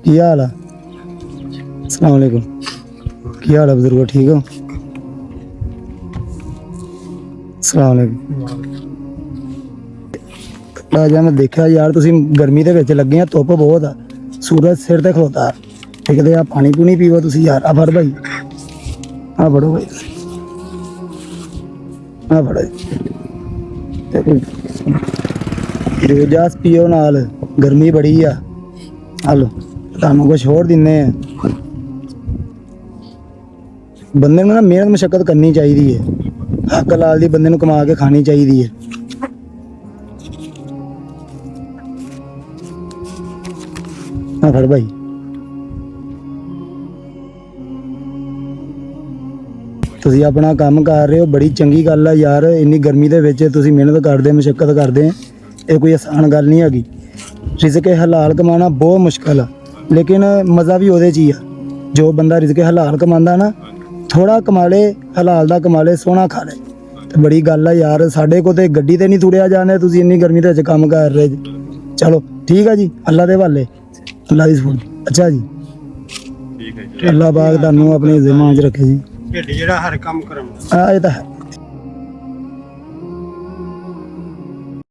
ਕੀ ਹਾਲ ਆ? अस्सलाम वालेकुम। ਕੀ ਹਾਲ ਆ ਬਜ਼ੁਰਗੋ, ਠੀਕ ਹੋ? अस्सलाम वालेकुम। ਰਾਜਾ ਮੈਂ ਦੇਖਿਆ ਯਾਰ ਤੁਸੀਂ ਗਰਮੀ ਦੇ ਵਿੱਚ ਲੱਗੇ ਆ, ਧੁੱਪ ਬਹੁਤ ਆ, ਸੂਰਜ ਸਿਰ ਤੇ ਖਲੋਤਾ। ਦੇਖਦੇ ਆ ਪਾਣੀ ਪੂਣੀ ਪੀਵੋ ਤੁਸੀਂ ਯਾਰ। ਆ ਫੜ ਭਾਈ, ਆ ਫੜੋ ਭਾਈ, ਆ ਫੜੋ ਰੋਜ਼ਾਸ ਪੀਓ ਨਾਲ, ਗਰਮੀ ਬੜੀ ਆ। ਹਲੋ ਤੁਹਾਨੂੰ ਕੁਛ ਹੋਰ ਦਿੰਨੇ ਆ। ਬੰਦੇ ਨੂੰ ਨਾ ਮਿਹਨਤ ਮਸ਼ੱਕਤ ਕਰਨੀ ਚਾਹੀਦੀ ਹੈ, ਹੱਕ ਲਾਲ ਦੀ ਬੰਦੇ ਨੂੰ ਕਮਾ ਕੇ ਖਾਣੀ ਚਾਹੀਦੀ ਹੈ। ਆ ਫੜ ਭਾਈ, ਤੁਸੀਂ ਆਪਣਾ ਕੰਮ ਕਰ ਰਹੇ ਹੋ, ਬੜੀ ਚੰਗੀ ਗੱਲ ਆ ਯਾਰ। ਇੰਨੀ ਗਰਮੀ ਦੇ ਵਿੱਚ ਤੁਸੀਂ ਮਿਹਨਤ ਕਰਦੇ, ਮਸ਼ੱਕਤ ਕਰਦੇ, ਇਹ ਕੋਈ ਆਸਾਨ ਗੱਲ ਨਹੀਂ ਹੈਗੀ। ਰਿਜ਼ਕ ਹਲਾਲ ਕਮਾਉਣਾ ਬਹੁਤ ਮੁਸ਼ਕਲ ਆ, ਲੇਕਿਨ ਮਜ਼ਾ ਵੀ ਉਹਦੇ 'ਚ ਹੀ ਆ। ਜੋ ਬੰਦਾ ਰਿਜ਼ਕ ਹਲਾਲ ਕਮਾਉਂਦਾ ਨਾ, ਥੋੜਾ ਕਮਾ ਲੇ, ਹਲਾਲ ਦਾ ਕਮਾ ਲੇ, ਸੋਹਣਾ ਖਾ ਲੇ, ਤੇ ਬੜੀ ਗੱਲ ਆ ਯਾਰ। ਸਾਡੇ ਕੋਲ ਤੇ ਗੱਡੀ ਤੇ ਨਹੀਂ ਤੁਰਿਆ ਜਾਂਦਾ, ਤੁਸੀਂ ਇੰਨੀ ਗਰਮੀ ਦੇ ਵਿੱਚ ਕੰਮ ਕਰ ਰਹੇ ਜੀ। ਚਲੋ ਠੀਕ ਆ ਜੀ, ਅੱਲਾ ਦੇ ਹਵਾਲੇ, ਅੱਲਾ ਦੀ ਸੁਣ। ਅੱਛਾ ਜੀ, ਠੀਕ ਹੈ ਜੀ। ਅੱਲਾ ਪਾਕ ਤੁਹਾਨੂੰ ਆਪਣੇ ਜ਼ਿੰਮਾ 'ਚ ਰੱਖੇ ਜੀ। ਜਿਹੜਾ ਹਰ ਕੰਮ ਕਰਾਉਂਦਾ ਆ ਇਹ ਤਾਂ ਹੈ।